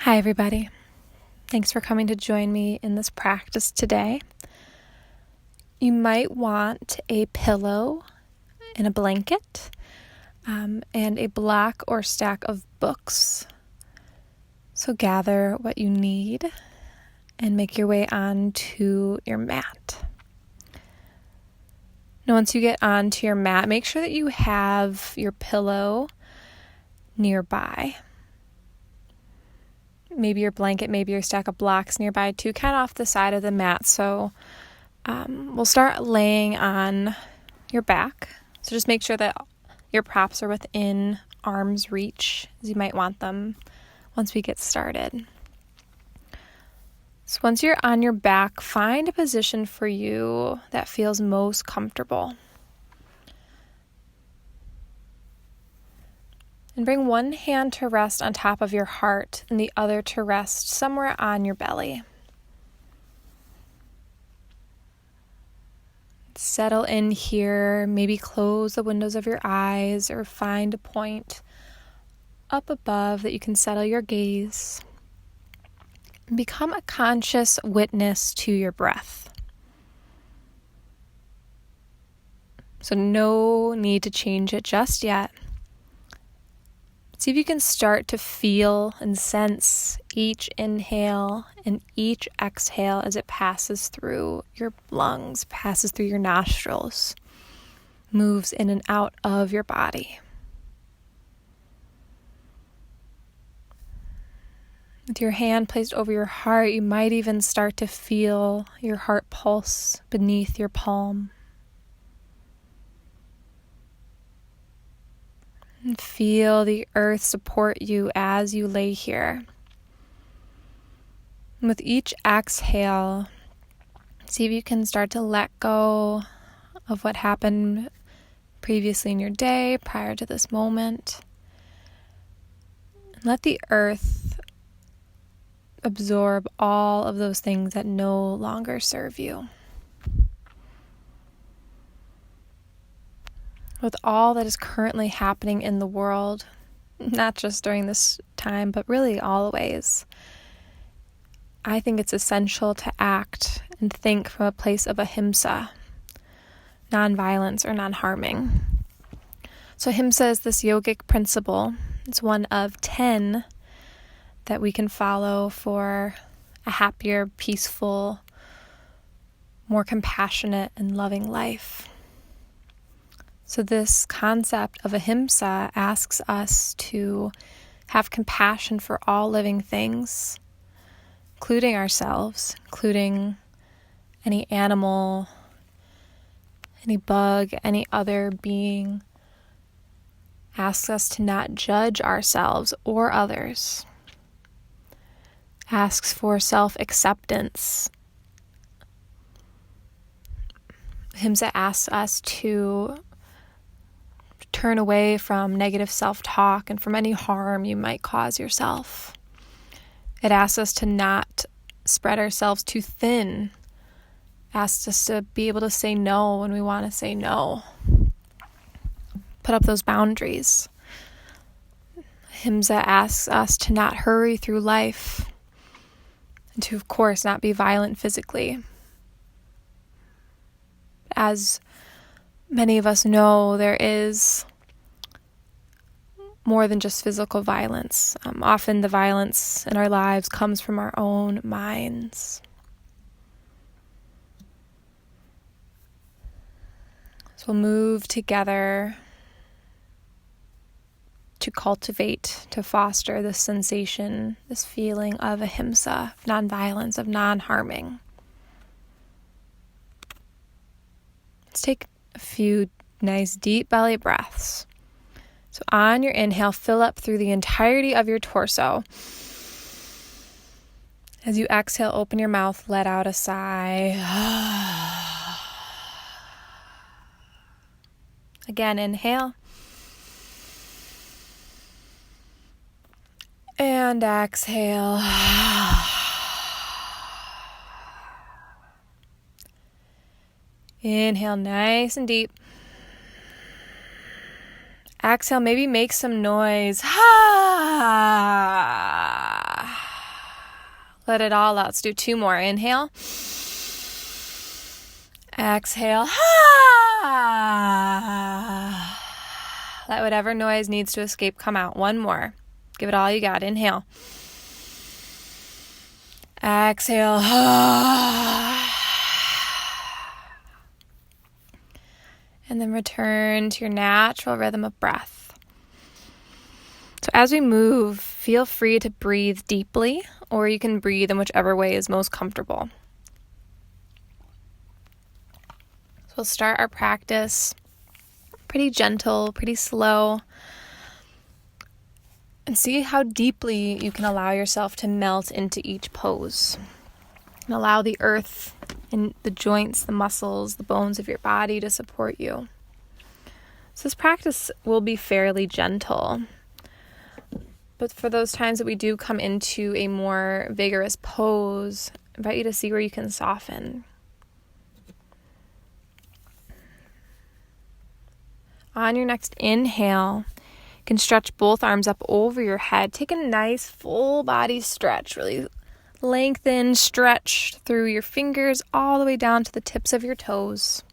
Hi, everybody. Thanks for coming to join me in this practice today. You might want a pillow and a blanket, and a block or stack of books. So gather what you need and make your way onto your mat. Now, once you get onto your mat, make sure that you have your pillow nearby. Maybe your blanket, maybe your stack of blocks nearby too, kind of off the side of the mat. So we'll start laying on your back. So just make sure that your props are within arm's reach, as you might want them once we get started. So once you're on your back, find a position for you that feels most comfortable. And bring one hand to rest on top of your heart and the other to rest somewhere on your belly. Settle in here, maybe close the windows of your eyes or find a point up above that you can settle your gaze. And become a conscious witness to your breath. So no need to change it just yet. See if you can start to feel and sense each inhale and each exhale as it passes through your lungs, passes through your nostrils, moves in and out of your body. With your hand placed over your heart, you might even start to feel your heart pulse beneath your palm. And feel the earth support you as you lay here. And with each exhale, see if you can start to let go of what happened previously in your day, prior to this moment. And let the earth absorb all of those things that no longer serve you. With all that is currently happening in the world, not just during this time, but really always, I think it's essential to act and think from a place of ahimsa, non-violence or non-harming. So ahimsa is this yogic principle. It's one of 10 that we can follow for a happier, peaceful, more compassionate and loving life. So this concept of ahimsa asks us to have compassion for all living things, including ourselves, including any animal, any bug, any other being. Asks us to not judge ourselves or others. Asks for self-acceptance. Ahimsa asks us to turn away from negative self-talk and from any harm you might cause yourself. It asks us to not spread ourselves too thin. Asks us to be able to say no when we want to say no. Put up those boundaries. Ahimsa asks us to not hurry through life and to, of course, not be violent physically. As many of us know, there is more than just physical violence. Often the violence in our lives comes from our own minds. So we'll move together to cultivate, to foster this sensation, this feeling of ahimsa, of nonviolence, of non-harming. Let's take a few nice deep belly breaths. So on your inhale, fill up through the entirety of your torso. As you exhale, open your mouth, let out a sigh. Again, inhale. And exhale. Inhale nice and deep. Exhale, maybe make some noise. Let it all out. Let's do 2 more. Inhale. Exhale. Let whatever noise needs to escape come out. 1 more. Give it all you got. Inhale. Exhale. And then return to your natural rhythm of breath. So as we move, feel free to breathe deeply, or you can breathe in whichever way is most comfortable. So we'll start our practice pretty gentle, pretty slow, and see how deeply you can allow yourself to melt into each pose. And allow the earth and the joints, the muscles, the bones of your body to support you. So this practice will be fairly gentle. But for those times that we do come into a more vigorous pose, I invite you to see where you can soften. On your next inhale, you can stretch both arms up over your head. Take a nice full body stretch. Really lengthen, stretch through your fingers all the way down to the tips of your toes.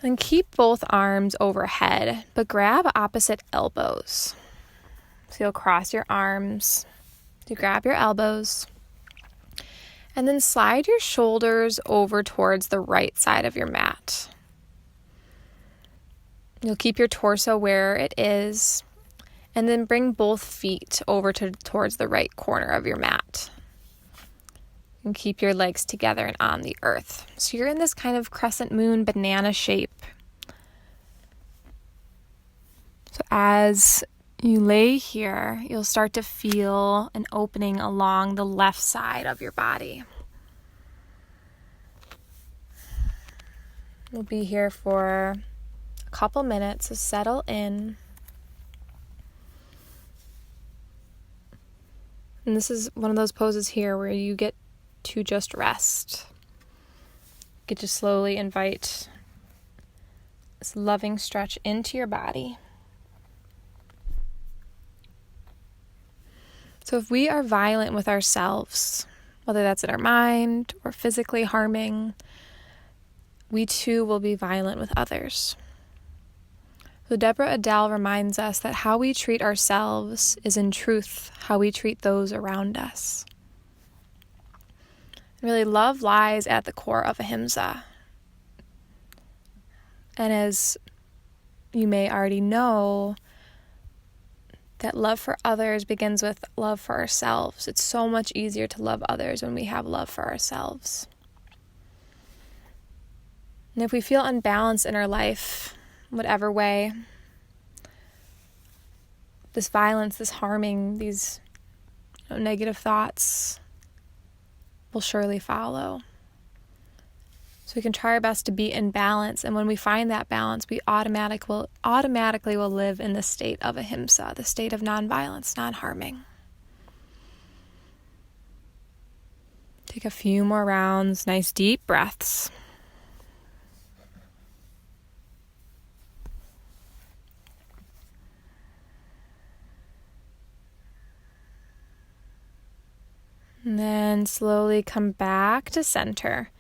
And keep both arms overhead, but grab opposite elbows. So you'll cross your arms, you grab your elbows, and then slide your shoulders over towards the right side of your mat. You'll keep your torso where it is, and then bring both feet over towards the right corner of your mat. And keep your legs together and on the earth. So you're in this kind of crescent moon banana shape. So as you lay here, you'll start to feel an opening along the left side of your body. We'll be here for a couple minutes, so settle in. And this is one of those poses here where you get to just rest. Get to slowly invite this loving stretch into your body. So if we are violent with ourselves, whether that's in our mind or physically harming, we too will be violent with others. So Deborah Adele reminds us that how we treat ourselves is in truth how we treat those around us. Really, love lies at the core of Ahimsa. And as you may already know, that love for others begins with love for ourselves. It's so much easier to love others when we have love for ourselves. And if we feel unbalanced in our life, whatever way, this violence, this harming, these negative thoughts will surely follow. So we can try our best to be in balance, and when we find that balance, we automatically will live in the state of Ahimsa, the state of nonviolence, non-harming. Take a few more rounds, nice deep breaths. And then slowly come back to center.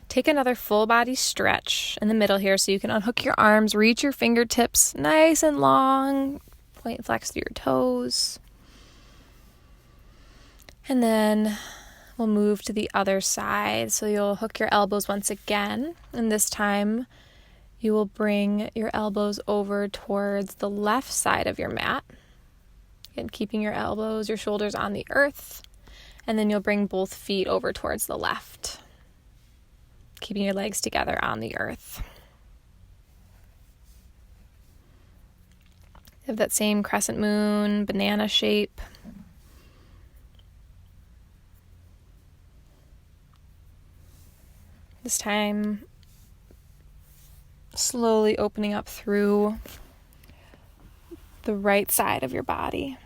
Take another full body stretch in the middle here so you can unhook your arms, reach your fingertips nice and long, point flex through your toes. And then we'll move to the other side. So you'll hook your elbows once again, and this time you will bring your elbows over towards the left side of your mat. Again, keeping your elbows, your shoulders on the earth. And then you'll bring both feet over towards the left, keeping your legs together on the earth. You have that same crescent moon, banana shape. This time, slowly opening up through the right side of your body.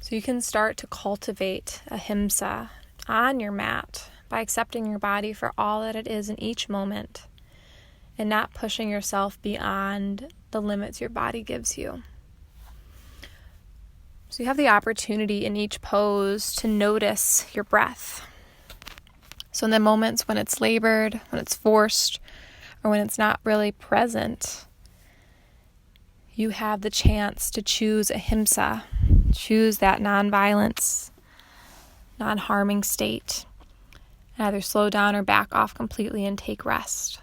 So you can start to cultivate Ahimsa on your mat by accepting your body for all that it is in each moment and not pushing yourself beyond the limits your body gives you. So you have the opportunity in each pose to notice your breath. So in the moments when it's labored, when it's forced, or when it's not really present, you have the chance to choose Ahimsa, choose that non-violence, non-harming state, and either slow down or back off completely and take rest.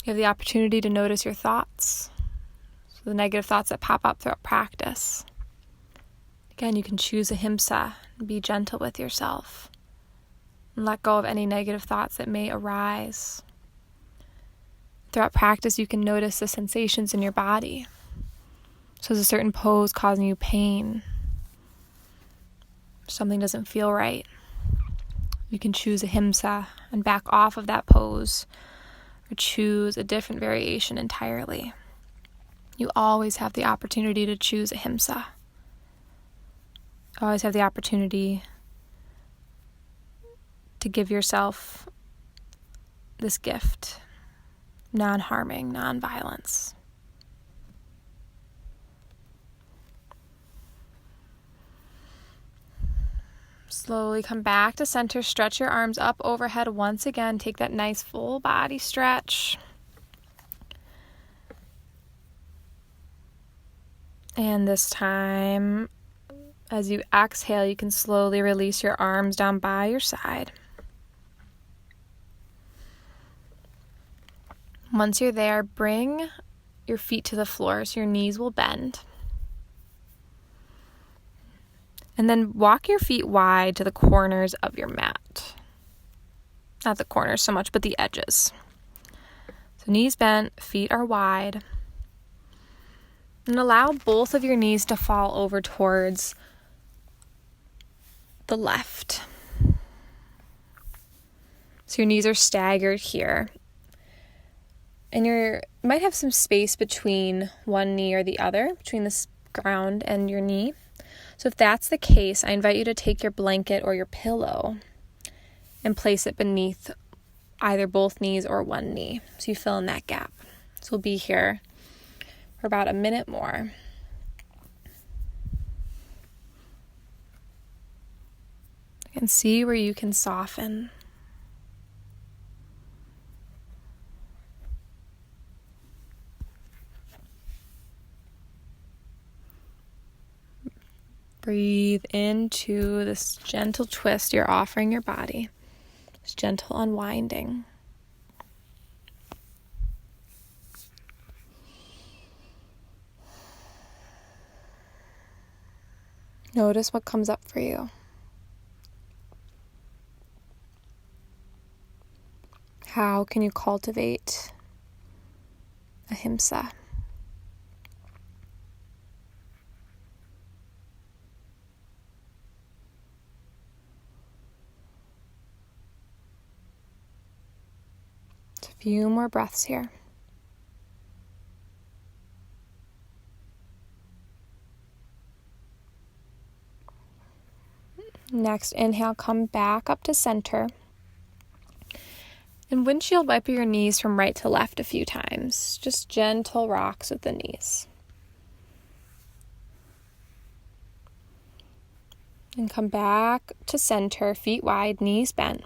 You have the opportunity to notice your thoughts, so the negative thoughts that pop up throughout practice. Again, you can choose Ahimsa and be gentle with yourself and let go of any negative thoughts that may arise. Throughout practice, you can notice the sensations in your body. So is a certain pose causing you pain? Something doesn't feel right. You can choose Ahimsa and back off of that pose or choose a different variation entirely. You always have the opportunity to choose Ahimsa. You always have the opportunity to give yourself this gift. Non-harming, non-violence. Slowly come back to center. Stretch your arms up overhead once again. Take that nice full body stretch. And this time, as you exhale, you can slowly release your arms down by your side. Once you're there, bring your feet to the floor so your knees will bend. And then walk your feet wide to the corners of your mat. Not the corners so much, but the edges. So knees bent, feet are wide. And allow both of your knees to fall over towards the left. So your knees are staggered here. And you might have some space between one knee or the other, between the ground and your knee. So if that's the case, I invite you to take your blanket or your pillow and place it beneath either both knees or one knee. So you fill in that gap. So we'll be here for about a minute more. And see where you can soften. Breathe into this gentle twist you're offering your body, this gentle unwinding. Notice what comes up for you. How can you cultivate Ahimsa? A few more breaths here. Next, inhale, come back up to center. And windshield wipe your knees from right to left a few times. Just gentle rocks with the knees. And come back to center, feet wide, knees bent.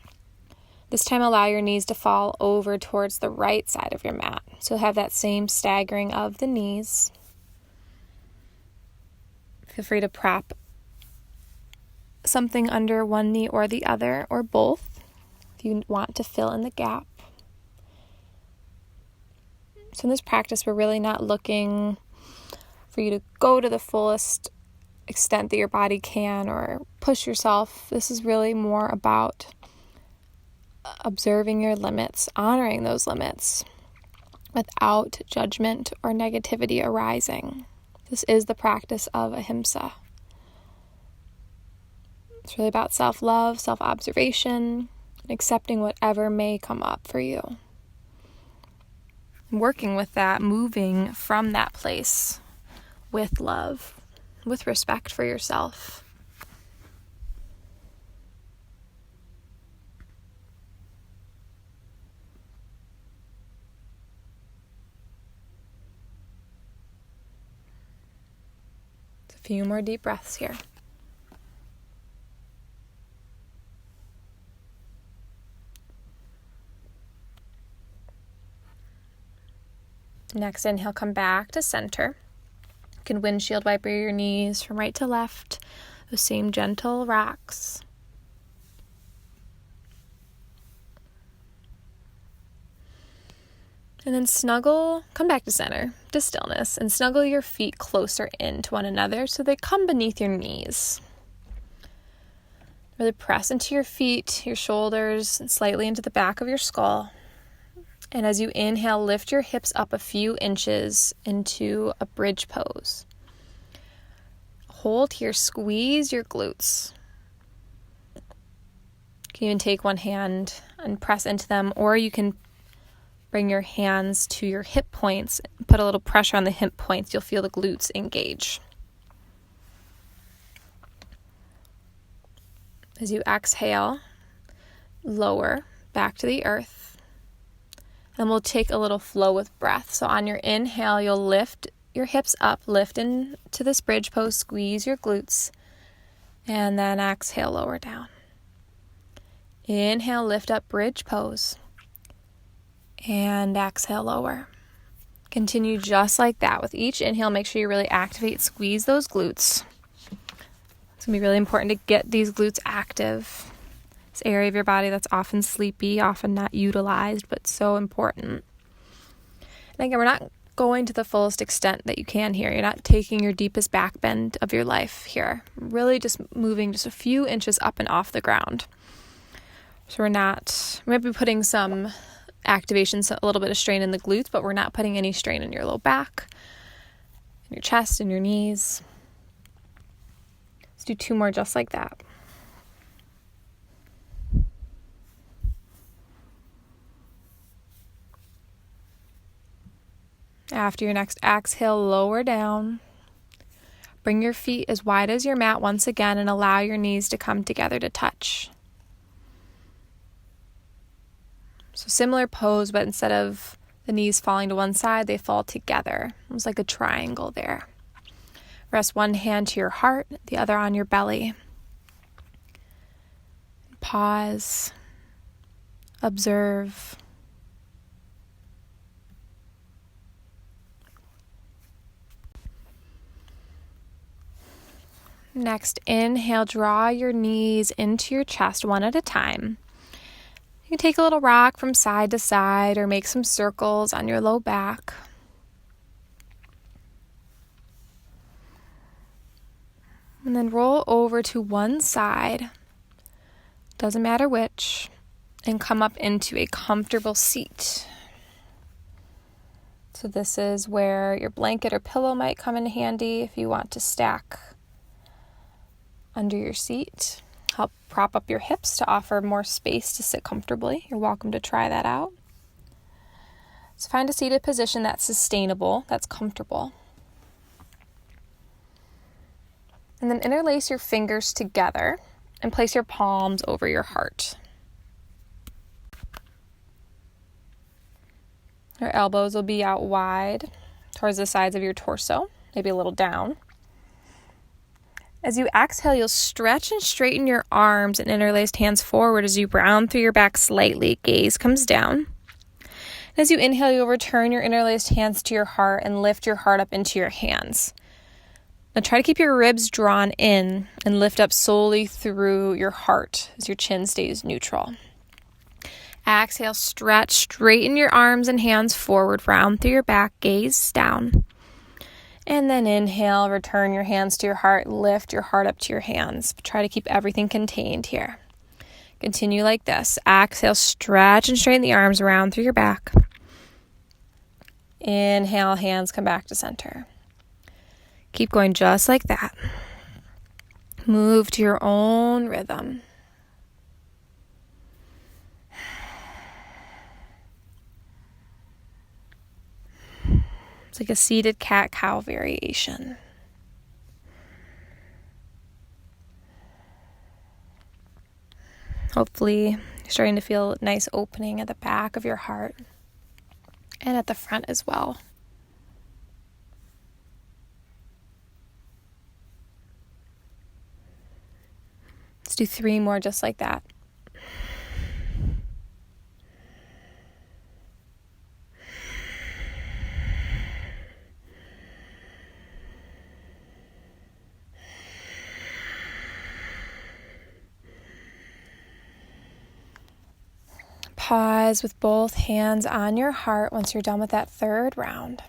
This time allow your knees to fall over towards the right side of your mat. So have that same staggering of the knees. Feel free to prop something under one knee or the other, or both, if you want to fill in the gap. So in this practice, we're really not looking for you to go to the fullest extent that your body can or push yourself. This is really more about observing your limits, honoring those limits without judgment or negativity arising. This is the practice of Ahimsa. It's really about self-love, self-observation, and accepting whatever may come up for you. Working with that, moving from that place with love, with respect for yourself. A few more deep breaths here. Next inhale, come back to center. You can windshield wiper your knees from right to left. Those same gentle rocks. And then come back to center, to stillness, and snuggle your feet closer into one another so they come beneath your knees. Really press into your feet, your shoulders, and slightly into the back of your skull. And as you inhale, lift your hips up a few inches into a bridge pose. Hold here, squeeze your glutes. You can even take one hand and press into them, or you can bring your hands to your hip points, put a little pressure on the hip points. You'll feel the glutes engage. As you exhale, lower back to the earth. And we'll take a little flow with breath. So on your inhale, you'll lift your hips up, lift into this bridge pose, squeeze your glutes, and then exhale, lower down. Inhale, lift up, bridge pose. And exhale, lower. Continue just like that. With each inhale, make sure you really activate, squeeze those glutes. It's going to be really important to get these glutes active. This area of your body that's often sleepy, often not utilized, but so important. And again, we're not going to the fullest extent that you can here. You're not taking your deepest back bend of your life here. Really just moving just a few inches up and off the ground. So we might be putting some activation, so a little bit of strain in the glutes, but we're not putting any strain in your low back, in your chest, and your knees. Let's do 2 more just like that. After your next exhale, lower down. Bring your feet as wide as your mat once again and allow your knees to come together to touch. So similar pose, but instead of the knees falling to one side, they fall together. Almost like a triangle there. Rest one hand to your heart, the other on your belly. Pause. Observe. Next, inhale, draw your knees into your chest one at a time. You can take a little rock from side to side or make some circles on your low back. And then roll over to one side, doesn't matter which, and come up into a comfortable seat. So this is where your blanket or pillow might come in handy if you want to stack under your seat. Help prop up your hips to offer more space to sit comfortably. You're welcome to try that out. So find a seated position that's sustainable, that's comfortable. And then interlace your fingers together and place your palms over your heart. Your elbows will be out wide towards the sides of your torso, maybe a little down. As you exhale, you'll stretch and straighten your arms and interlaced hands forward as you round through your back slightly. Gaze comes down. As you inhale, you'll return your interlaced hands to your heart and lift your heart up into your hands. Now try to keep your ribs drawn in and lift up solely through your heart as your chin stays neutral. Exhale, stretch, straighten your arms and hands forward, round through your back, gaze down. And then inhale, return your hands to your heart, lift your heart up to your hands. Try to keep everything contained here. Continue like this. Exhale, stretch and straighten the arms around through your back. Inhale, hands come back to center. Keep going just like that. Move to your own rhythm. It's like a seated cat-cow variation. Hopefully, you're starting to feel a nice opening at the back of your heart and at the front as well. Let's do 3 more just like that. Pause with both hands on your heart once you're done with that 3rd round.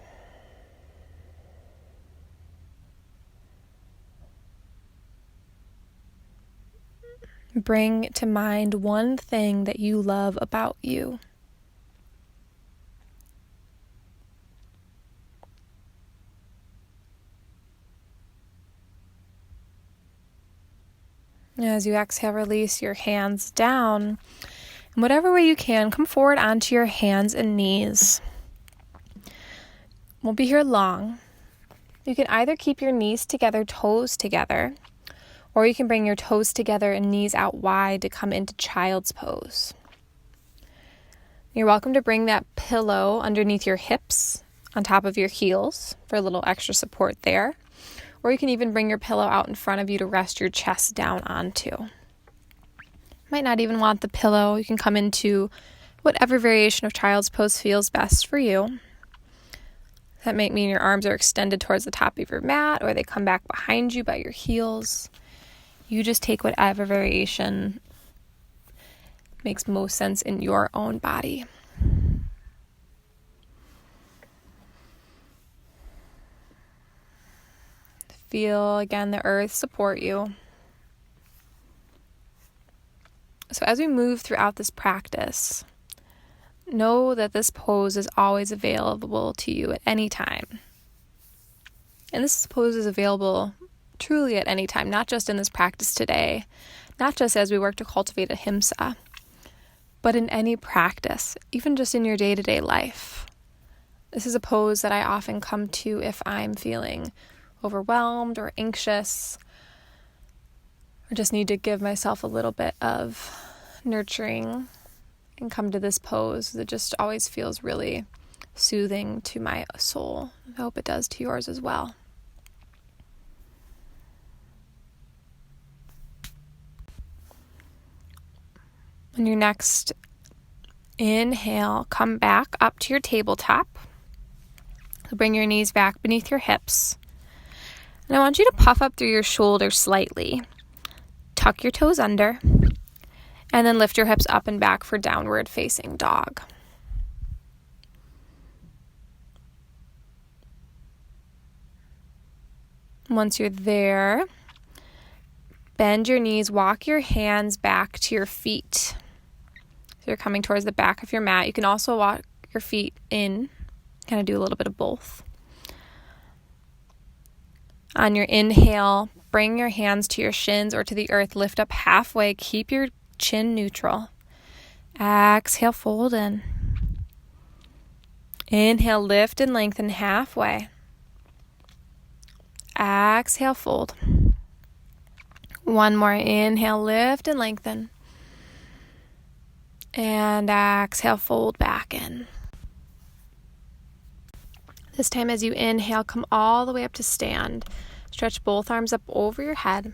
Bring to mind one thing that you love about you. As you exhale, release your hands down. In whatever way you can, come forward onto your hands and knees. Won't be here long. You can either keep your knees together, toes together, or you can bring your toes together and knees out wide to come into child's pose. You're welcome to bring that pillow underneath your hips, on top of your heels for a little extra support there. Or you can even bring your pillow out in front of you to rest your chest down onto. Might not even want the pillow. You can come into whatever variation of child's pose feels best for you. That might mean your arms are extended towards the top of your mat, or they come back behind you by your heels. You just take whatever variation makes most sense in your own body. Feel again the earth support you. So as we move throughout this practice, know that this pose is always available to you at any time. And this pose is available truly at any time, not just in this practice today, not just as we work to cultivate Ahimsa, but in any practice, even just in your day-to-day life. This is a pose that I often come to if I'm feeling overwhelmed or anxious, or just need to give myself a little bit of nurturing and come to this pose that just always feels really soothing to my soul. I hope it does to yours as well. On your next inhale, come back up to your tabletop. So bring your knees back beneath your hips. And I want you to puff up through your shoulders slightly. Tuck your toes under. And then lift your hips up and back for downward facing dog. Once you're there, bend your knees, walk your hands back to your feet. So you're coming towards the back of your mat. You can also walk your feet in, kind of do a little bit of both. On your inhale, bring your hands to your shins or to the earth. Lift up halfway. Keep your chin neutral. Exhale, fold in. Inhale, lift and lengthen halfway. Exhale, fold. One more. Inhale, lift and lengthen. And exhale, fold back in. This time as you inhale, come all the way up to stand. Stretch both arms up over your head.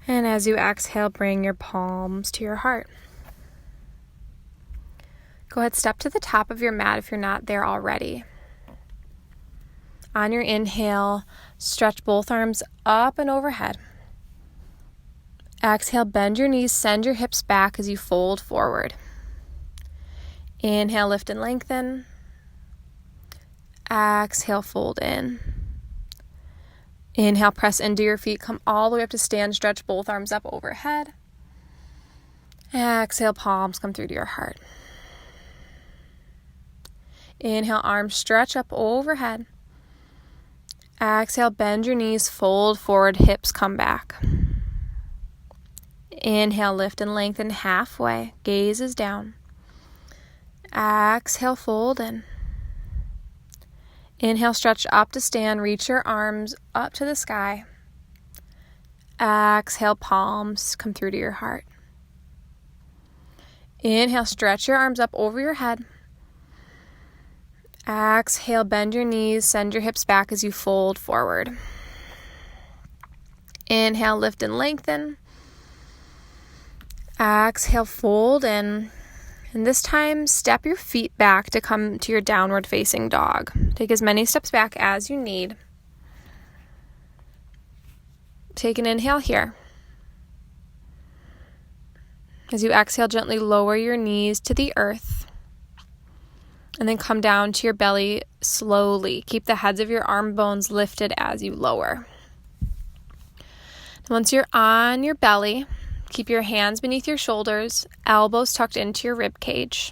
And as you exhale, bring your palms to your heart. Go ahead, step to the top of your mat if you're not there already. On your inhale, stretch both arms up and overhead. Exhale, bend your knees, send your hips back as you fold forward. Inhale, lift and lengthen. Exhale, fold in. Inhale, press into your feet, come all the way up to stand, stretch both arms up overhead. Exhale, palms come through to your heart. Inhale, arms stretch up overhead. Exhale, bend your knees, fold forward, hips come back. Inhale, lift and lengthen halfway, gaze is down. Exhale, fold in. Inhale, stretch up to stand, reach your arms up to the sky. Exhale, palms come through to your heart. Inhale, stretch your arms up over your head. Exhale, bend your knees, send your hips back as you fold forward. Inhale, lift and lengthen. Exhale, fold in. And this time, step your feet back to come to your downward facing dog. Take as many steps back as you need. Take an inhale here. As you exhale, gently lower your knees to the earth. And then come down to your belly slowly. Keep the heads of your arm bones lifted as you lower. Once you're on your belly, keep your hands beneath your shoulders, elbows tucked into your rib cage.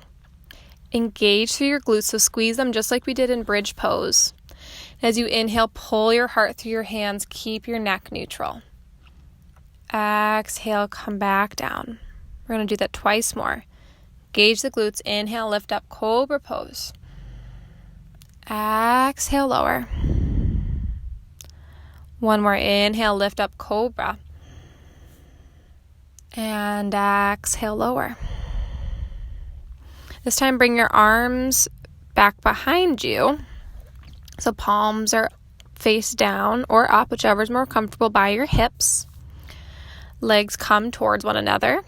Engage through your glutes, so squeeze them just like we did in bridge pose. As you inhale, pull your heart through your hands, keep your neck neutral. Exhale, come back down. We're going to do that twice more. Engage the glutes, inhale, lift up, cobra pose. Exhale, lower. One more, inhale, lift up, cobra. And exhale, lower. This time, bring your arms back behind you. So palms are face down or up, whichever is more comfortable, by your hips. Legs come towards one another.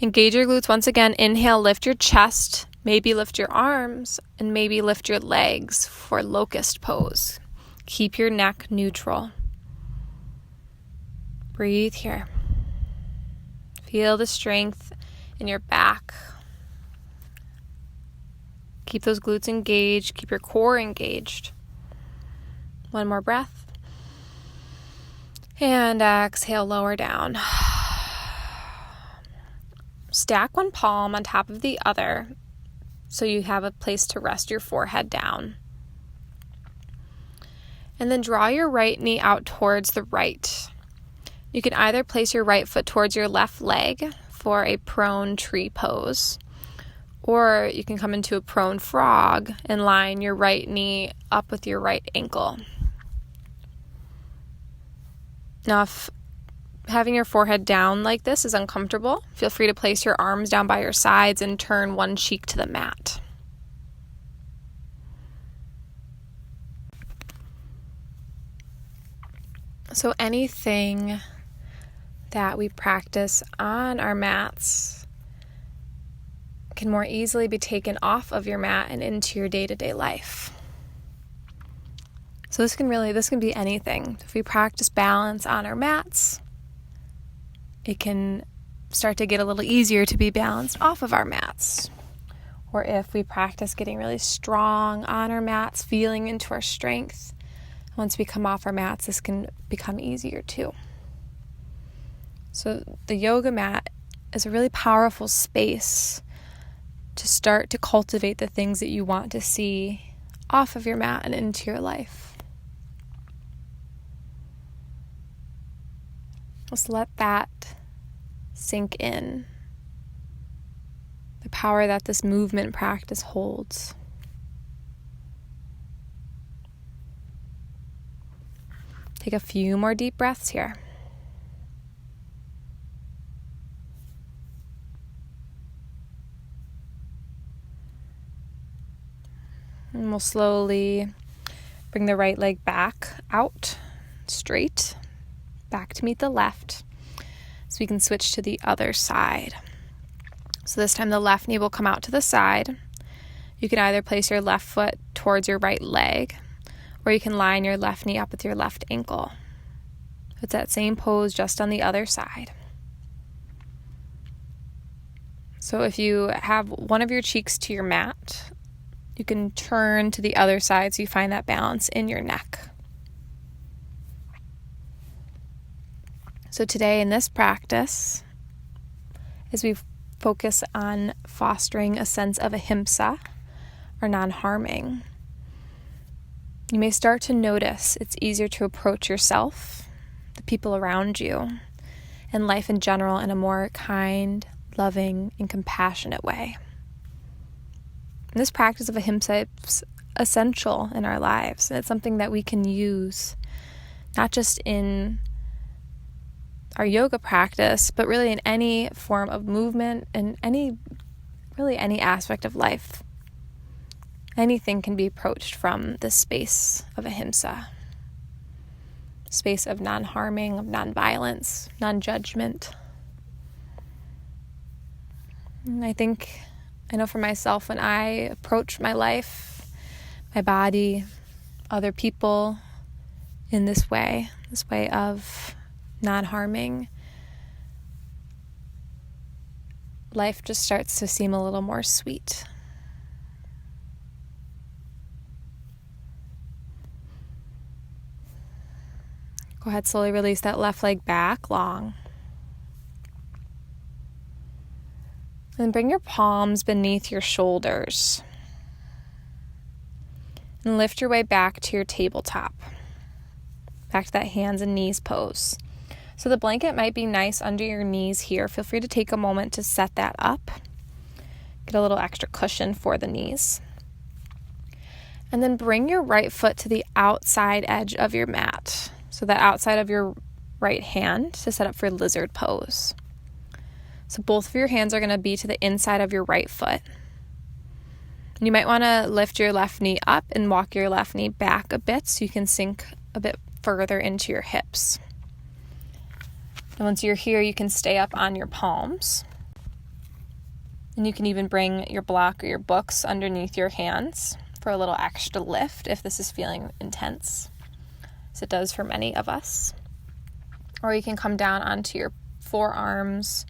Engage your glutes once again. Inhale, lift your chest. Maybe lift your arms and maybe lift your legs for locust pose. Keep your neck neutral. Breathe here. Feel the strength in your back. Keep those glutes engaged. Keep your core engaged. One more breath. And exhale, lower down. Stack one palm on top of the other so you have a place to rest your forehead down. And then draw your right knee out towards the right. You can either place your right foot towards your left leg for a prone tree pose, or you can come into a prone frog and line your right knee up with your right ankle. Now, if having your forehead down like this is uncomfortable, feel free to place your arms down by your sides and turn one cheek to the mat. So anything that we practice on our mats can more easily be taken off of your mat and into your day-to-day life. So this can be anything. If we practice balance on our mats, it can start to get a little easier to be balanced off of our mats. Or if we practice getting really strong on our mats, feeling into our strength, once we come off our mats, this can become easier too. So the yoga mat is a really powerful space to start to cultivate the things that you want to see off of your mat and into your life. Just let that sink in. The power that this movement practice holds. Take a few more deep breaths here. And we'll slowly bring the right leg back out, straight, back to meet the left, so we can switch to the other side. So this time the left knee will come out to the side. You can either place your left foot towards your right leg, or you can line your left knee up with your left ankle. It's that same pose, just on the other side. So if you have one of your cheeks to your mat, you can turn to the other side so you find that balance in your neck. So today in this practice, as we focus on fostering a sense of ahimsa, or non-harming, you may start to notice it's easier to approach yourself, the people around you, and life in general in a more kind, loving, and compassionate way. And this practice of ahimsa is essential in our lives, and it's something that we can use not just in our yoga practice, but really in any form of movement and any aspect of life. Anything can be approached from this space of ahimsa, space of non-harming, of non-violence, non-judgment. And I know for myself, when I approach my life, my body, other people in this way of not harming, life just starts to seem a little more sweet. Go ahead, slowly release that left leg back long. And bring your palms beneath your shoulders. And lift your way back to your tabletop. Back to that hands and knees pose. So the blanket might be nice under your knees here. Feel free to take a moment to set that up. Get a little extra cushion for the knees. And then bring your right foot to the outside edge of your mat. So the outside of your right hand to set up for lizard pose. So both of your hands are going to be to the inside of your right foot. You might want to lift your left knee up and walk your left knee back a bit so you can sink a bit further into your hips. And once you're here, you can stay up on your palms. And you can even bring your block or your books underneath your hands for a little extra lift if this is feeling intense, as it does for many of us. Or you can come down onto your forearms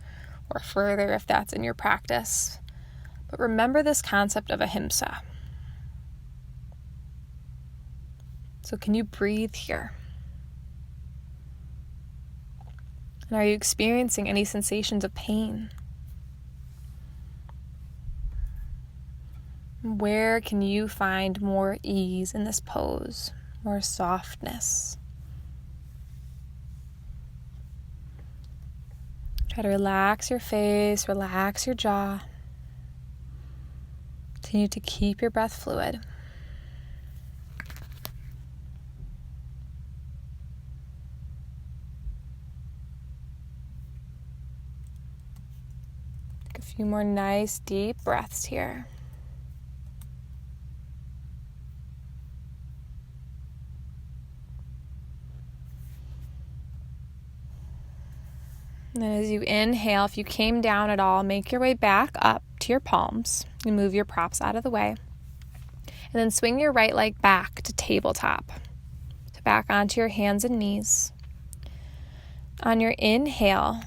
or further if that's in your practice. But remember this concept of Ahimsa. So can you breathe here? And are you experiencing any sensations of pain? Where can you find more ease in this pose, more softness? Try to relax your face, relax your jaw. Continue to keep your breath fluid. Take a few more nice deep breaths here. And then as you inhale, if you came down at all, make your way back up to your palms and move your props out of the way. And then swing your right leg back to tabletop. So back onto your hands and knees. On your inhale,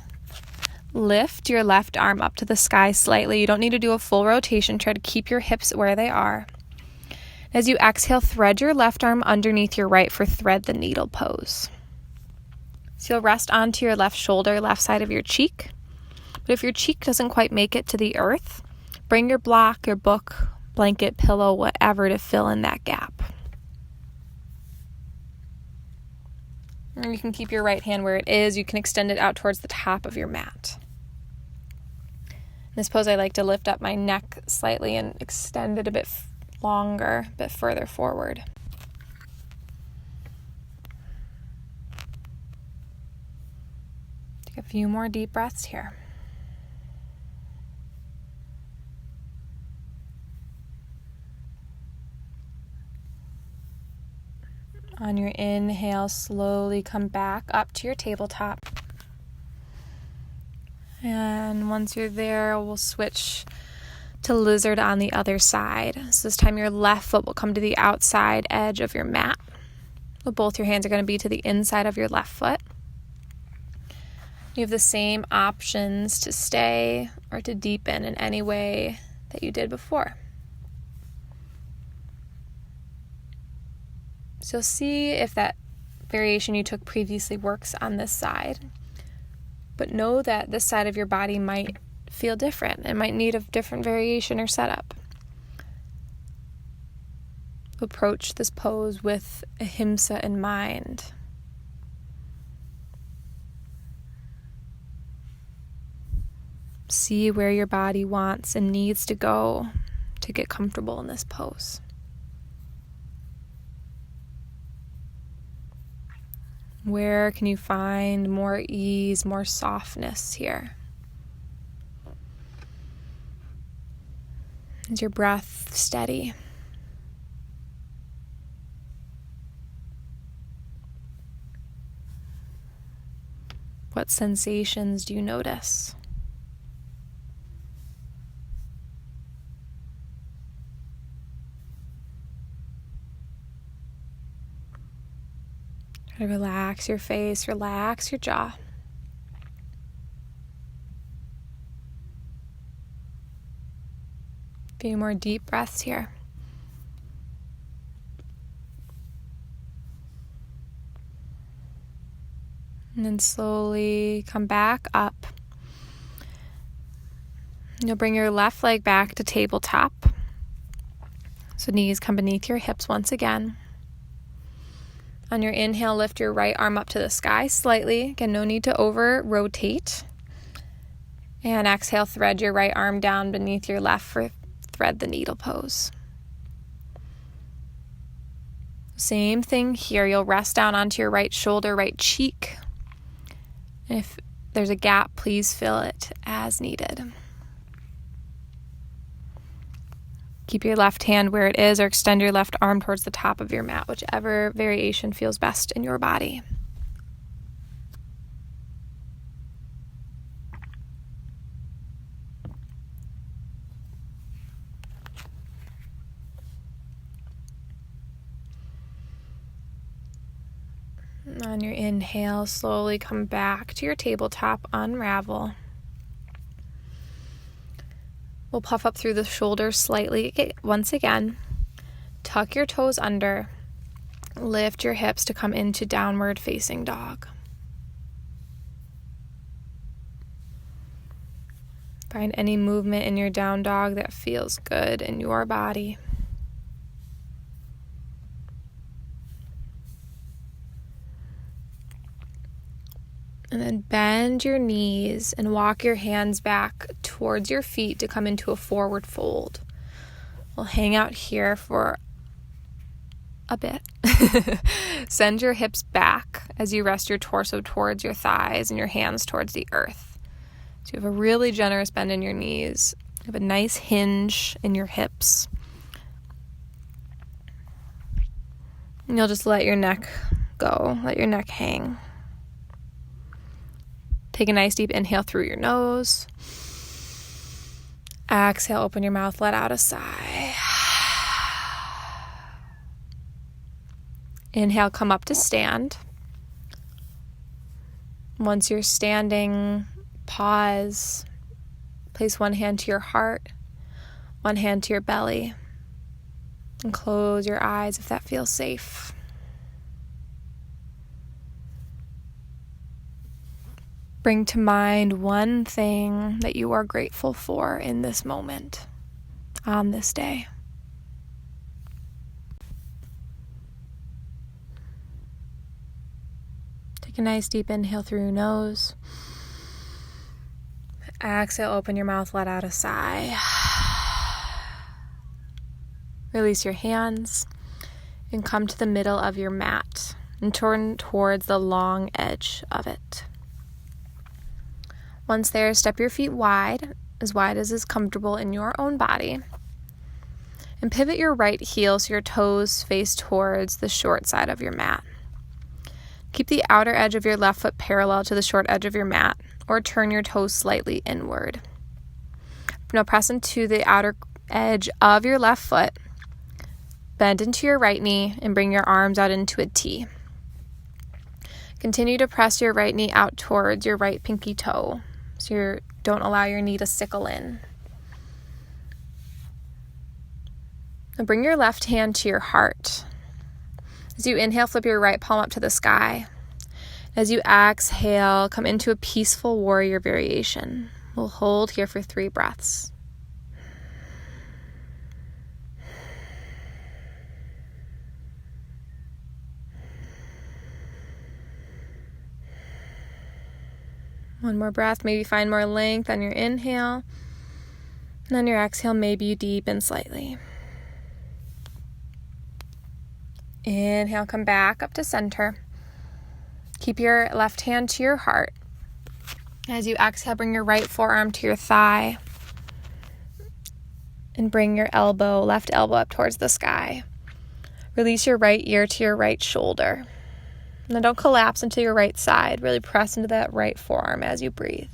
lift your left arm up to the sky slightly. You don't need to do a full rotation. Try to keep your hips where they are. As you exhale, thread your left arm underneath your right for thread the needle pose. So you'll rest onto your left shoulder, left side of your cheek. But if your cheek doesn't quite make it to the earth, bring your block, your book, blanket, pillow, whatever to fill in that gap. And you can keep your right hand where it is. You can extend it out towards the top of your mat. In this pose, I like to lift up my neck slightly and extend it a bit longer, a bit further forward. Take a few more deep breaths here. On your inhale, slowly come back up to your tabletop. And once you're there, we'll switch to lizard on the other side. So this time your left foot will come to the outside edge of your mat. So both your hands are going to be to the inside of your left foot. You have the same options to stay or to deepen in any way that you did before. So see if that variation you took previously works on this side. But know that this side of your body might feel different. It might need a different variation or setup. Approach this pose with Ahimsa in mind. See where your body wants and needs to go to get comfortable in this pose. Where can you find more ease, more softness here? Is your breath steady? What sensations do you notice? Try to relax your face, relax your jaw. A few more deep breaths here. And then slowly come back up. You'll bring your left leg back to tabletop. So knees come beneath your hips once again. On your inhale, lift your right arm up to the sky slightly. Again, no need to over-rotate. And exhale, thread your right arm down beneath your left for thread the needle pose. Same thing here. You'll rest down onto your right shoulder, right cheek. If there's a gap, please fill it as needed. Keep your left hand where it is or extend your left arm towards the top of your mat, whichever variation feels best in your body. On your inhale, slowly come back to your tabletop, unravel. We'll puff up through the shoulders slightly once again. Tuck your toes under. Lift your hips to come into downward facing dog. Find any movement in your down dog that feels good in your body. And then bend your knees and walk your hands back towards your feet to come into a forward fold. We'll hang out here for a bit. Send your hips back as you rest your torso towards your thighs and your hands towards the earth. So you have a really generous bend in your knees. You have a nice hinge in your hips. And you'll just let your neck go, let your neck hang. Take a nice deep inhale through your nose. Exhale, open your mouth, let out a sigh. Inhale, come up to stand. Once you're standing, pause. Place one hand to your heart, one hand to your belly, and close your eyes if that feels safe. Bring to mind one thing that you are grateful for in this moment, on this day. Take a nice deep inhale through your nose. Exhale, open your mouth, let out a sigh. Release your hands and come to the middle of your mat and turn towards the long edge of it. Once there, step your feet wide as is comfortable in your own body. And pivot your right heel so your toes face towards the short side of your mat. Keep the outer edge of your left foot parallel to the short edge of your mat, or turn your toes slightly inward. Now press into the outer edge of your left foot. Bend into your right knee and bring your arms out into a T. Continue to press your right knee out towards your right pinky toe. So you don't allow your knee to sickle in. Now bring your left hand to your heart. As you inhale, flip your right palm up to the sky. As you exhale, come into a peaceful warrior variation. We'll hold here for 3 breaths. One more breath, maybe find more length on your inhale. And on your exhale, maybe you deepen slightly. Inhale, come back up to center. Keep your left hand to your heart. As you exhale, bring your right forearm to your thigh. And bring your left elbow up towards the sky. Release your right ear to your right shoulder. And then don't collapse into your right side. Really press into that right forearm as you breathe.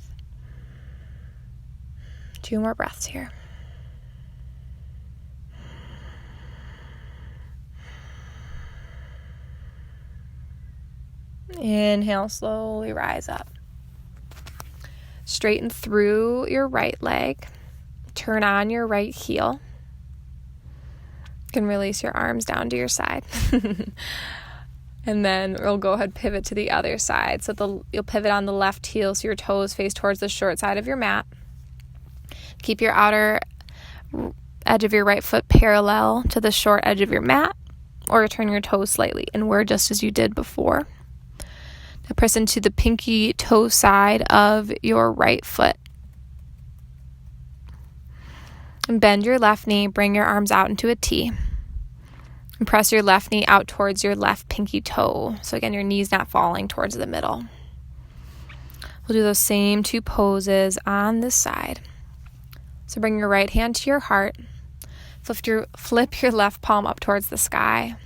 2 more breaths here. Inhale, slowly rise up. Straighten through your right leg. Turn on your right heel. You can release your arms down to your side. And then we'll go ahead and pivot to the other side. So you'll pivot on the left heel so your toes face towards the short side of your mat. Keep your outer edge of your right foot parallel to the short edge of your mat, or turn your toes slightly inward just as you did before. Now press into the pinky toe side of your right foot. And bend your left knee, bring your arms out into a T. And press your left knee out towards your left pinky toe. So again, your knee's not falling towards the middle. We'll do those same two poses on this side. So bring your right hand to your heart. Flip your left palm up towards the sky.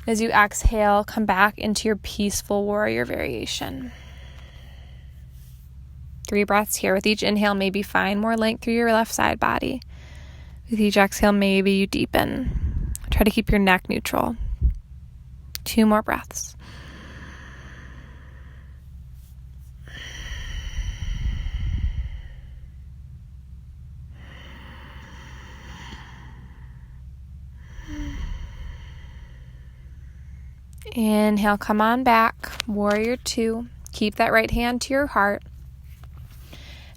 As you exhale, come back into your peaceful warrior variation. 3 breaths here. With each inhale, maybe find more length through your left side body. With each exhale, maybe you deepen. Try to keep your neck neutral. 2 more breaths. Inhale, come on back. Warrior 2. Keep that right hand to your heart.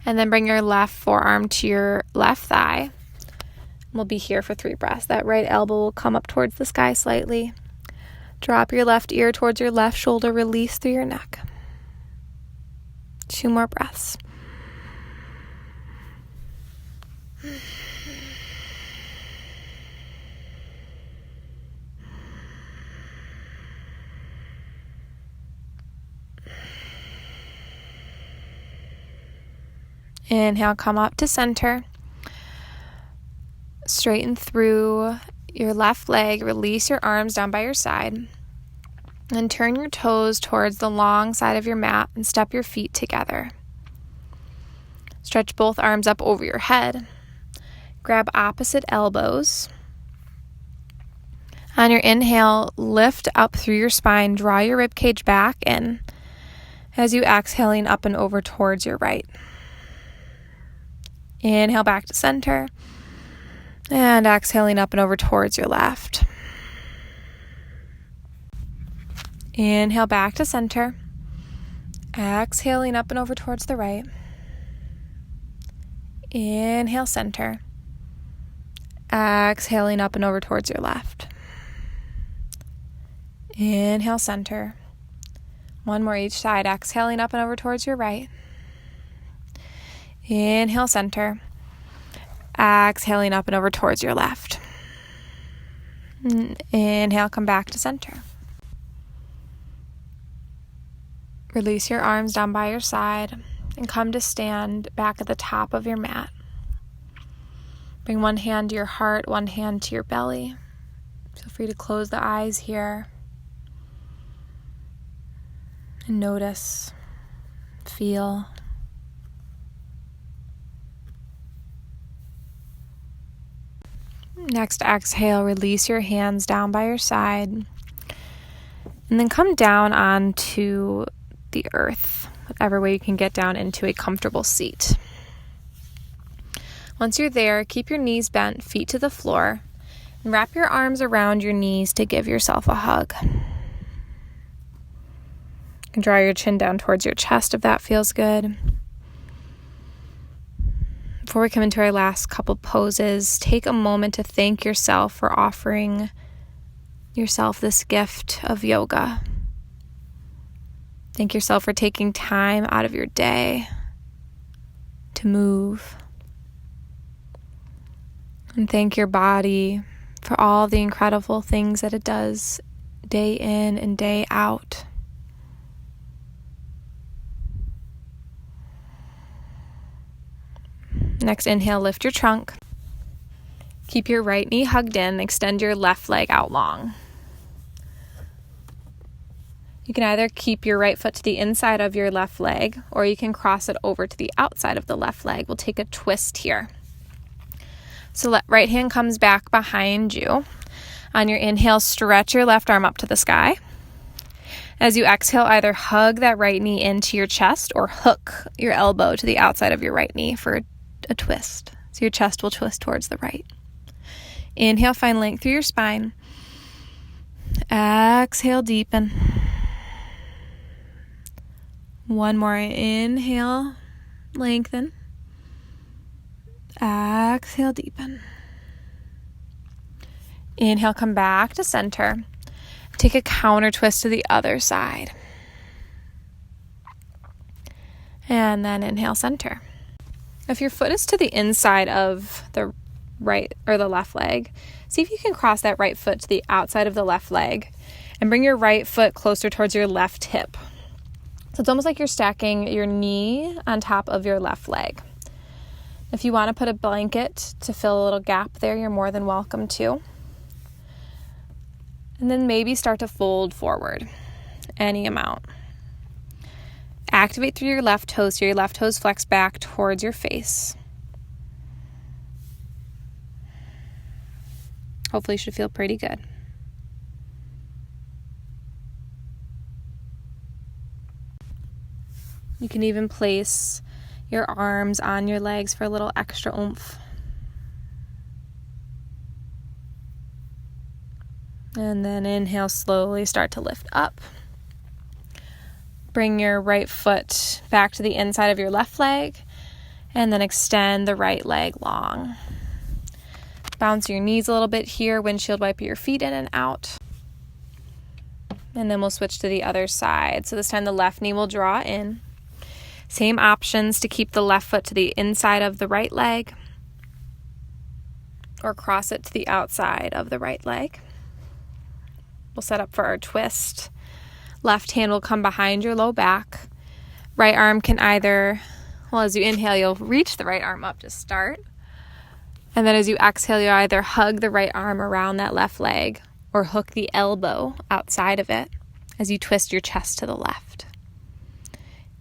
And then bring your left forearm to your left thigh. We'll be here for 3 breaths. That right elbow will come up towards the sky slightly. Drop your left ear towards your left shoulder. Release through your neck. 2 more breaths. Inhale, come up to center. Straighten through your left leg. Release your arms down by your side. And turn your toes towards the long side of your mat and step your feet together. Stretch both arms up over your head. Grab opposite elbows. On your inhale, lift up through your spine. Draw your ribcage back in. As you exhaling up and over towards your right. Inhale back to center. And exhaling up and over towards your left. Inhale back to center. Exhaling up and over towards the right. Inhale, center. Exhaling up and over towards your left. Inhale, center. 1 more each side. Exhaling up and over towards your right. Inhale, center. Exhaling up and over towards your left. Inhale, come back to center. Release your arms down by your side and come to stand back at the top of your mat. Bring 1 hand to your heart, 1 hand to your belly. Feel free to close the eyes here. And notice, feel. Next exhale, release your hands down by your side. And then come down onto the earth, whatever way you can get down into a comfortable seat. Once you're there, keep your knees bent, feet to the floor, and wrap your arms around your knees to give yourself a hug. You can draw your chin down towards your chest if that feels good. Before we come into our last couple poses, take a moment to thank yourself for offering yourself this gift of yoga. Thank yourself for taking time out of your day to move. And thank your body for all the incredible things that it does day in and day out. Next inhale, lift your trunk. Keep your right knee hugged in. Extend your left leg out long. You can either keep your right foot to the inside of your left leg, or you can cross it over to the outside of the left leg. We'll take a twist here. So right hand comes back behind you. On your inhale, stretch your left arm up to the sky. As you exhale, either hug that right knee into your chest or hook your elbow to the outside of your right knee for a twist. So your chest will twist towards the right. Inhale, find length through your spine. Exhale, deepen. One more. Inhale, lengthen. Exhale, deepen. Inhale, come back to center. Take a counter twist to the other side. And then inhale, center. If your foot is to the inside of the right or the left leg, see if you can cross that right foot to the outside of the left leg and bring your right foot closer towards your left hip. So it's almost like you're stacking your knee on top of your left leg. If you want to put a blanket to fill a little gap there, you're more than welcome to. And then maybe start to fold forward any amount. Activate through your left toes, so your left toes flex back towards your face. Hopefully you should feel pretty good. You can even place your arms on your legs for a little extra oomph. And then inhale, slowly start to lift up. Bring your right foot back to the inside of your left leg, and then extend the right leg long. Bounce your knees a little bit here, windshield wiper your feet in and out. And then we'll switch to the other side. So this time the left knee will draw in. Same options to keep the left foot to the inside of the right leg or cross it to the outside of the right leg. We'll set up for our twist. Left hand will come behind your low back. Right arm can either, as you inhale, you'll reach the right arm up to start. And then as you exhale, you either hug the right arm around that left leg or hook the elbow outside of it as you twist your chest to the left.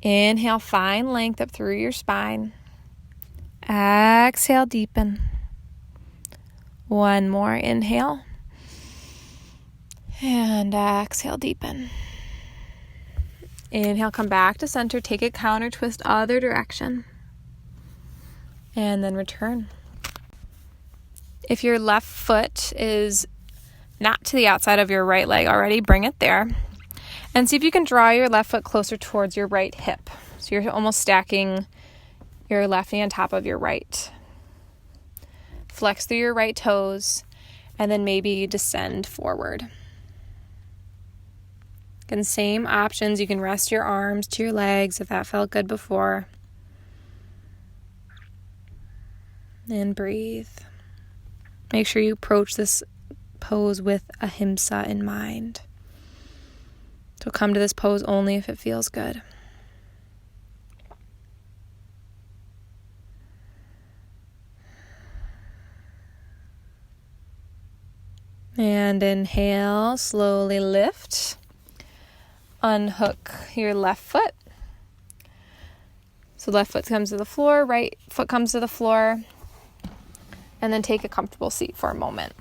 Inhale, find length up through your spine. Exhale, deepen. One more inhale. And exhale, deepen. Inhale, come back to center. Take a counter twist other direction. And then return. If your left foot is not to the outside of your right leg already, bring it there. And see if you can draw your left foot closer towards your right hip. So you're almost stacking your left knee on top of your right. Flex through your right toes, and then maybe descend forward. Again, same options. You can rest your arms to your legs if that felt good before. And breathe. Make sure you approach this pose with Ahimsa in mind. So come to this pose only if it feels good. And inhale, slowly lift. Unhook your left foot. So left foot comes to the floor, right foot comes to the floor. And then take a comfortable seat for a moment.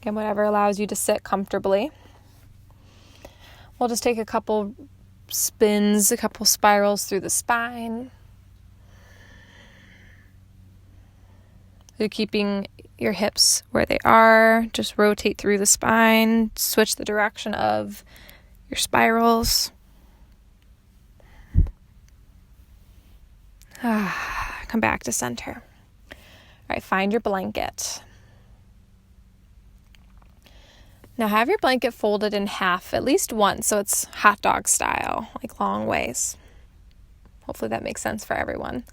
Again, whatever allows you to sit comfortably. We'll just take a couple spins, a couple spirals through the spine. You're keeping your hips where they are. Just rotate through the spine. Switch the direction of your spirals. Come back to center. All right, find your blanket. Now have your blanket folded in half at least once, so it's hot dog style, like long ways. Hopefully that makes sense for everyone.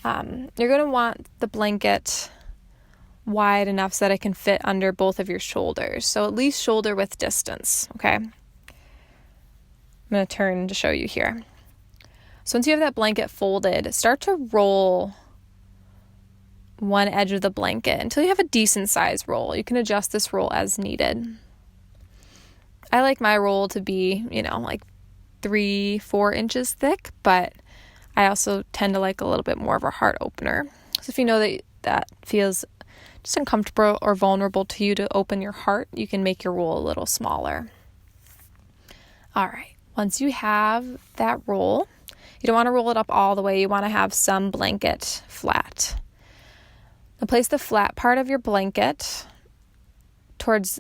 You're going to want the blanket wide enough so that it can fit under both of your shoulders. So at least shoulder width distance, okay? I'm going to turn to show you here. So once you have that blanket folded, start to roll one edge of the blanket until you have a decent size roll. You can adjust this roll as needed. I like my roll to be, like 3-4 inches thick, but I also tend to like a little bit more of a heart opener. So if you know that feels just uncomfortable or vulnerable to you to open your heart, you can make your roll a little smaller. All right, once you have that roll, you don't want to roll it up all the way. You want to have some blanket flat. Now place the flat part of your blanket towards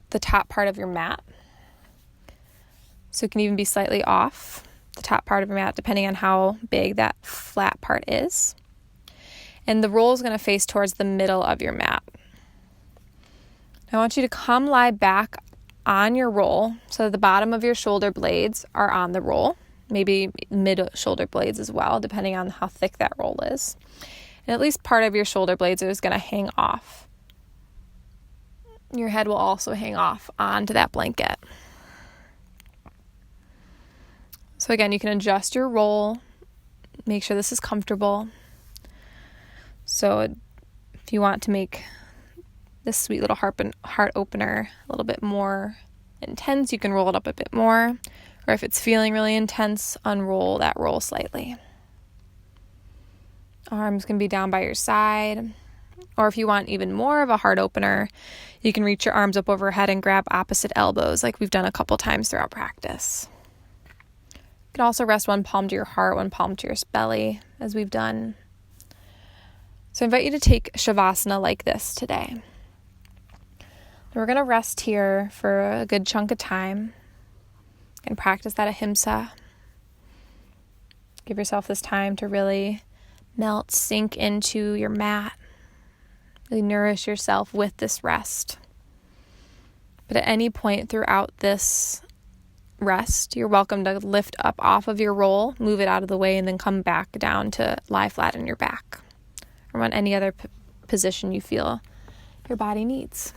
the top part of your mat. So it can even be slightly off the top part of your mat depending on how big that flat part is. And the roll is going to face towards the middle of your mat. I want you to come lie back on your roll so the bottom of your shoulder blades are on the roll, maybe mid shoulder blades as well, depending on how thick that roll is. And at least part of your shoulder blades is going to hang off. Your head will also hang off onto that blanket. So again, you can adjust your roll, make sure this is comfortable. So if you want to make this sweet little heart opener a little bit more intense, you can roll it up a bit more. Or if it's feeling really intense, unroll that roll slightly. Arms can be down by your side. Or if you want even more of a heart opener, you can reach your arms up overhead and grab opposite elbows like we've done a couple times throughout practice. You can also rest one palm to your heart, one palm to your belly, as we've done. So I invite you to take Shavasana like this today. We're going to rest here for a good chunk of time and practice that Ahimsa. Give yourself this time to really melt, sink into your mat. Really nourish yourself with this rest. But at any point throughout this rest, you're welcome to lift up off of your roll, move it out of the way, and then come back down to lie flat on your back. Or on any other position you feel your body needs.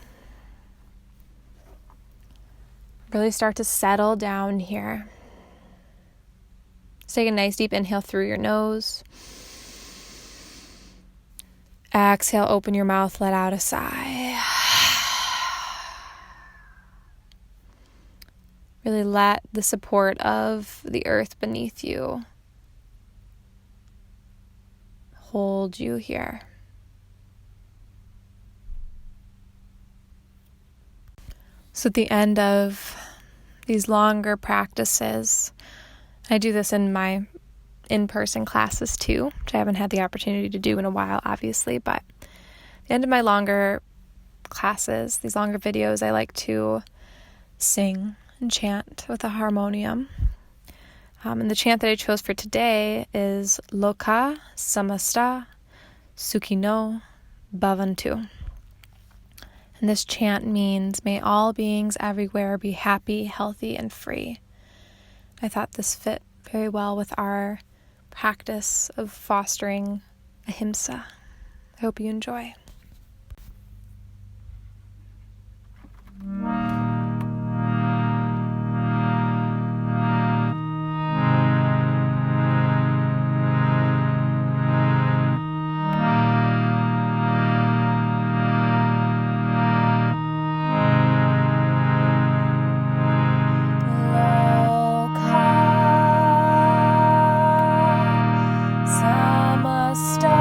Really start to settle down here. Let's take a nice deep inhale through your nose. Exhale, open your mouth, let out a sigh. Really let the support of the earth beneath you hold you here. So at the end of these longer practices, I do this in my in-person classes too, which I haven't had the opportunity to do in a while, obviously, but at the end of my longer classes, these longer videos, I like to sing and chant with a harmonium. And the chant that I chose for today is Loka Samasta Sukhino Bhavantu. And this chant means, may all beings everywhere be happy, healthy, and free. I thought this fit very well with our practice of fostering Ahimsa. I hope you enjoy. Loka. Samasta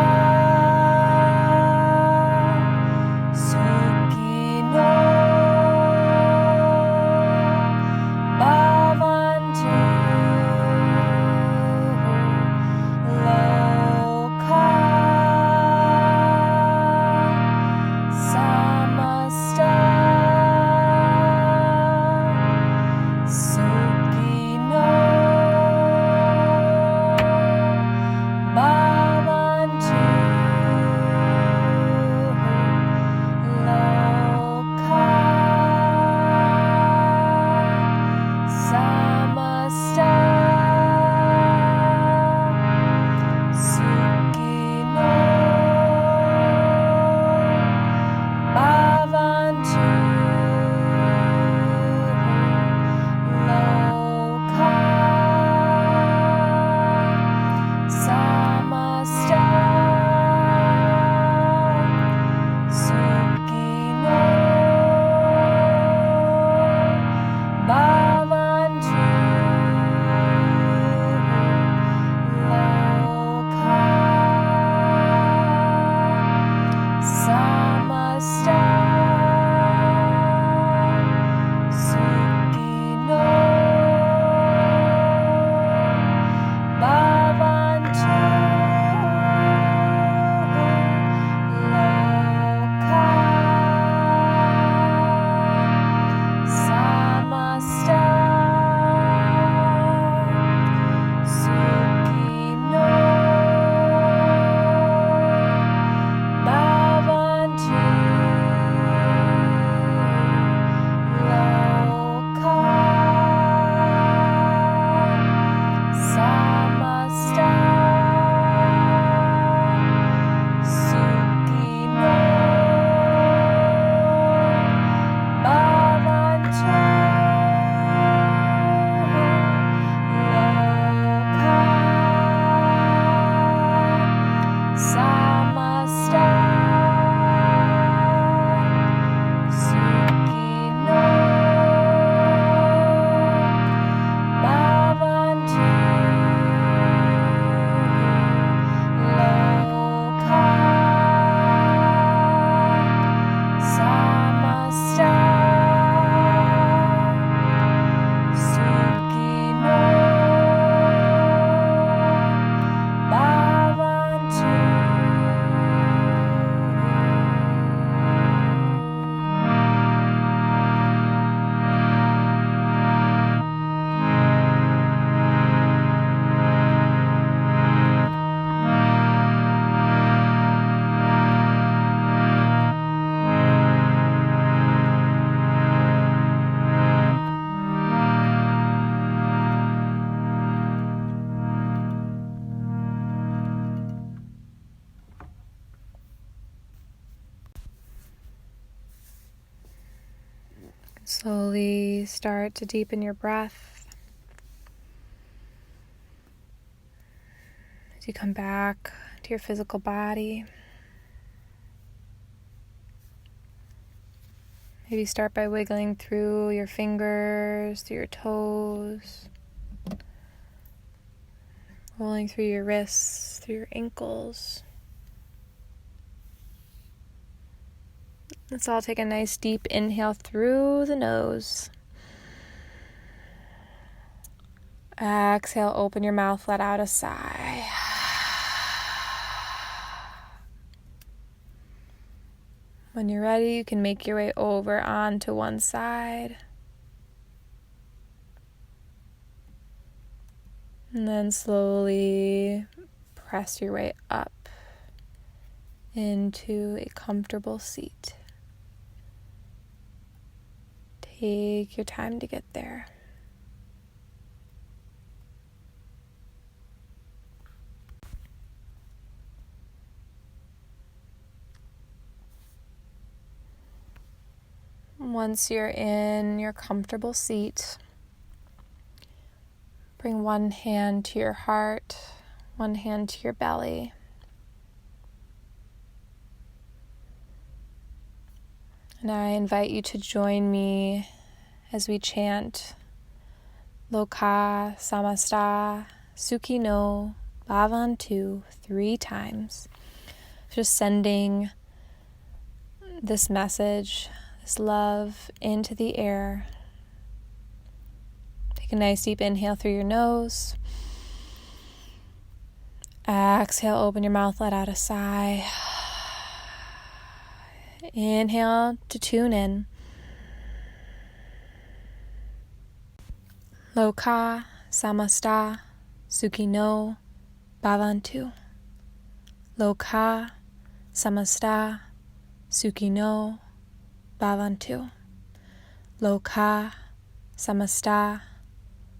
Slowly start to deepen your breath. As you come back to your physical body, maybe start by wiggling through your fingers, through your toes, rolling through your wrists, through your ankles. Let's all take a nice deep inhale through the nose. Exhale, open your mouth, let out a sigh. When you're ready, you can make your way over onto one side. And then slowly press your way up into a comfortable seat. Take your time to get there. Once you're in your comfortable seat, bring one hand to your heart, one hand to your belly. And I invite you to join me as we chant Loka Samasta Sukhi no Bhavantu 3 times. Just sending this message, this love into the air. Take a nice deep inhale through your nose. Exhale, open your mouth, let out a sigh. Inhale to tune in. Loka Samasta Sukhi no Bhavantu. Loka Samasta Sukhi no Bhavantu. Loka Samasta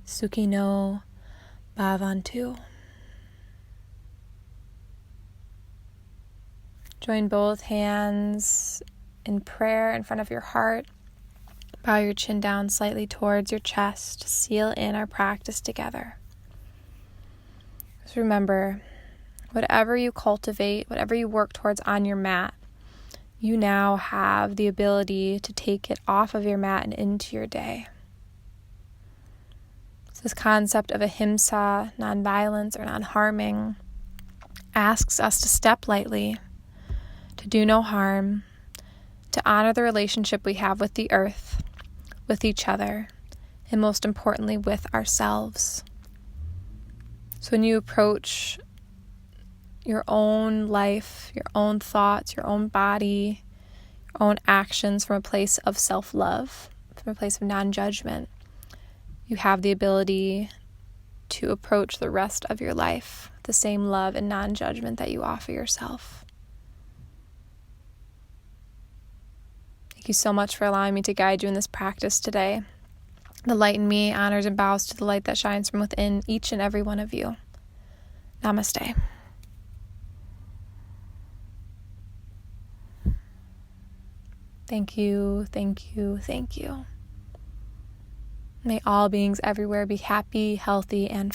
Sukhi no Bhavantu. Join both hands in prayer in front of your heart. Bow your chin down slightly towards your chest. Seal in our practice together. Just remember, whatever you cultivate, whatever you work towards on your mat, you now have the ability to take it off of your mat and into your day. So this concept of Ahimsa, nonviolence or non-harming, asks us to step lightly, to do no harm, to honor the relationship we have with the earth, with each other, and most importantly, with ourselves. So when you approach your own life, your own thoughts, your own body, your own actions from a place of self-love, from a place of non-judgment, you have the ability to approach the rest of your life with the same love and non-judgment that you offer yourself. Thank you so much for allowing me to guide you in this practice today. The light in me honors and bows to the light that shines from within each and every one of you. Namaste. Thank you, thank you, thank you. May all beings everywhere be happy, healthy, and